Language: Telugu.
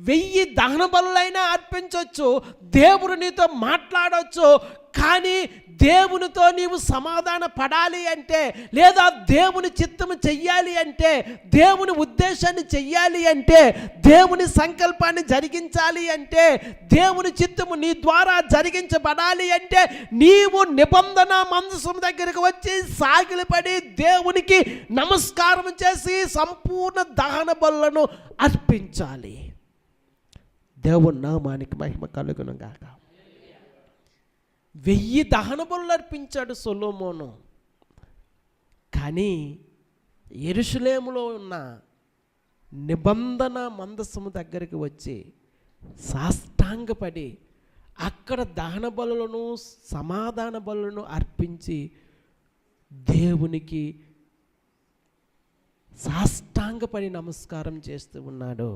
1000 దహన బలులైనా అర్పించవచ్చు, దేవుడు నీతో మాట్లాడవచ్చు. కానీ దేవునితో నీవు సమాధాన పడాలి అంటే, లేదా దేవుని చిత్తము చెయ్యాలి అంటే, దేవుని ఉద్దేశాన్ని చెయ్యాలి అంటే, దేవుని సంకల్పాన్ని జరిగించాలి అంటే, దేవుని చిత్తము నీ ద్వారా జరిగించబడాలి అంటే, నీవు నిబంధన మందసం దగ్గరికి వచ్చి సాగిలపడి దేవునికి నమస్కారం చేసి సంపూర్ణ దహన బలులను అర్పించాలి. దేవుని నామానికి మహిమ కలుగును గాక. 1000 దహన బలులు అర్పించాడు సొలొమోను. కానీ యెరూషలేములో ఉన్న నిబంధన మందసము దగ్గరికి వచ్చి సాష్టాంగపడి అక్కడ దహన బలులను సమాధాన బలులను అర్పించి దేవునికి సాష్టాంగపడి నమస్కారం చేస్తూ ఉన్నాడు.